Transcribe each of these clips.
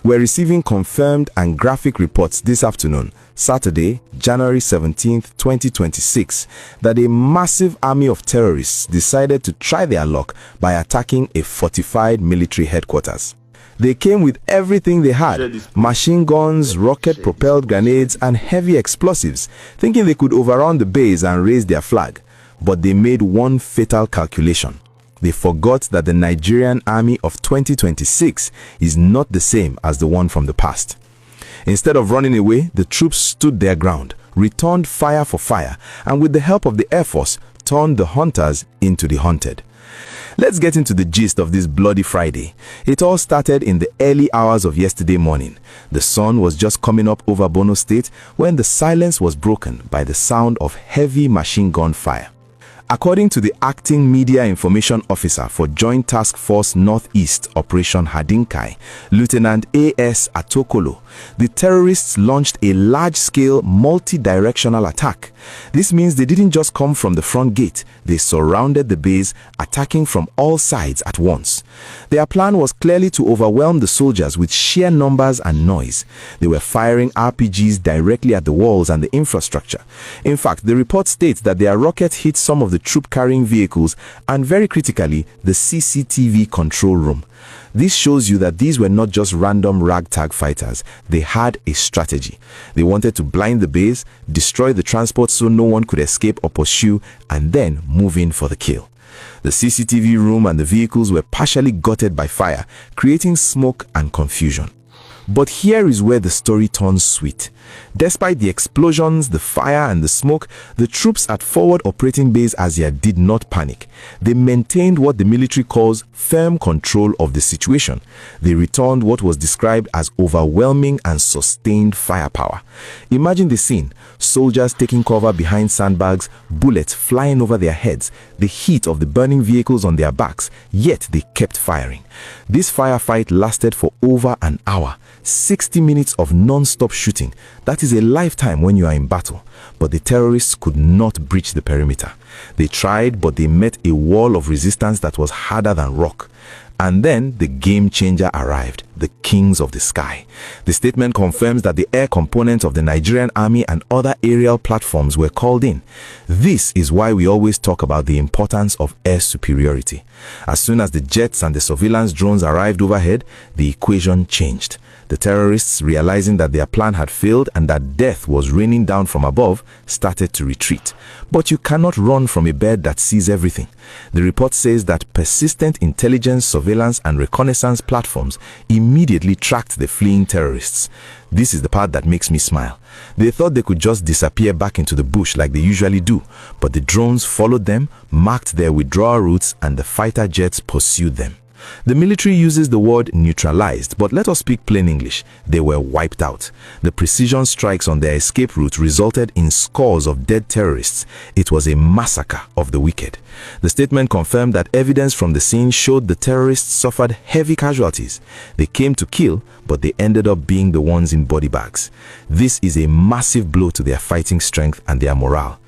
We're receiving confirmed and graphic reports this afternoon, Saturday, January 17, 2026, that a massive army of terrorists decided to try their luck by attacking a fortified military headquarters. They came with everything they had: machine guns, rocket-propelled grenades, and heavy explosives, thinking they could overrun the base and raise their flag. But they made one fatal calculation. They forgot that the Nigerian army of 2026 is not the same as the one from the past. Instead of running away, the troops stood their ground, returned fire for fire, and with the help of the Air Force, turned the hunters into the hunted. Let's get into the gist of this bloody Friday. It all started in the early hours of yesterday morning. The sun was just coming up over Bono State when the silence was broken by the sound of heavy machine gun fire. According to the acting media information officer for Joint Task Force Northeast Operation Hadinkai, Lieutenant A.S. Atokolo, the terrorists launched a large-scale multi-directional attack. This means they didn't just come from the front gate, they surrounded the base, attacking from all sides at once. Their plan was clearly to overwhelm the soldiers with sheer numbers and noise. They were firing RPGs directly at the walls and the infrastructure. In fact, the report states that their rockets hit some of the troop-carrying vehicles and, very critically, the CCTV control room. This shows you that these were not just random ragtag fighters. They had a strategy. They wanted to blind the base, destroy the transport so no one could escape or pursue, and then move in for the kill. The CCTV room and the vehicles were partially gutted by fire, creating smoke and confusion. But here is where the story turns sweet. Despite the explosions, the fire, and the smoke, the troops at Forward Operating Base Asia did not panic. They maintained what the military calls firm control of the situation. They returned what was described as overwhelming and sustained firepower. Imagine the scene: soldiers taking cover behind sandbags, bullets flying over their heads, the heat of the burning vehicles on their backs, yet they kept firing. This firefight lasted for over an hour. 60 minutes of non-stop shooting. That is a lifetime when you are in battle. But the terrorists could not breach the perimeter. They tried, but they met a wall of resistance that was harder than rock. And then the game changer arrived, the kings of the sky. The statement confirms that the air components of the Nigerian army and other aerial platforms were called in. This is why we always talk about the importance of air superiority. As soon as the jets and the surveillance drones arrived overhead, the equation changed. The terrorists, realizing that their plan had failed and that death was raining down from above, started to retreat. But you cannot run from a bird that sees everything. The report says that persistent intelligence, surveillance, and reconnaissance platforms immediately tracked the fleeing terrorists. This is the part that makes me smile. They thought they could just disappear back into the bush like they usually do, but the drones followed them, marked their withdrawal routes, and the fighter jets pursued them. The military uses the word neutralized, but let us speak plain English. They were wiped out. The precision strikes on their escape route resulted in scores of dead terrorists. It was a massacre of the wicked. The statement confirmed that evidence from the scene showed the terrorists suffered heavy casualties. They came to kill, but they ended up being the ones in body bags. This is a massive blow to their fighting strength and their morale.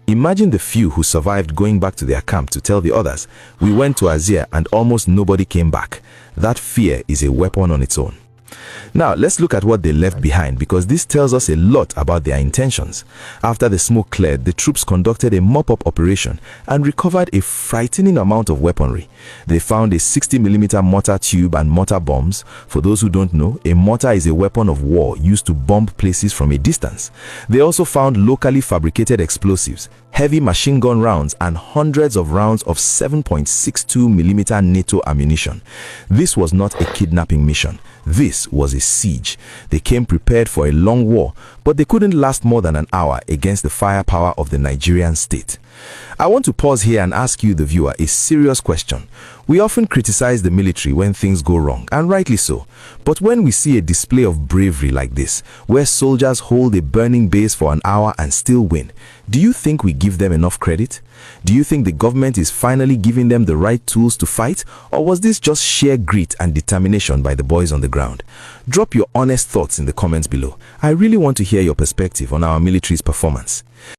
Imagine the few who survived going back to their camp to tell the others, "We went to Azia and almost nobody came back." That fear is a weapon on its own. Now, let's look at what they left behind, because this tells us a lot about their intentions. After the smoke cleared, the troops conducted a mop-up operation and recovered a frightening amount of weaponry. They found a 60mm mortar tube and mortar bombs. For those who don't know, a mortar is a weapon of war used to bomb places from a distance. They also found locally fabricated explosives, heavy machine gun rounds, and hundreds of rounds of 7.62mm NATO ammunition. This was not a kidnapping mission. This was a siege. They came prepared for a long war, but they couldn't last more than an hour against the firepower of the Nigerian state. I want to pause here and ask you, the viewer, a serious question. We often criticize the military when things go wrong, and rightly so. But when we see a display of bravery like this, where soldiers hold a burning base for an hour and still win, do you think we give them enough credit? Do you think the government is finally giving them the right tools to fight, or was this just sheer grit and determination by the boys on the ground? Drop your honest thoughts in the comments below. I really want to hear your perspective on our military's performance.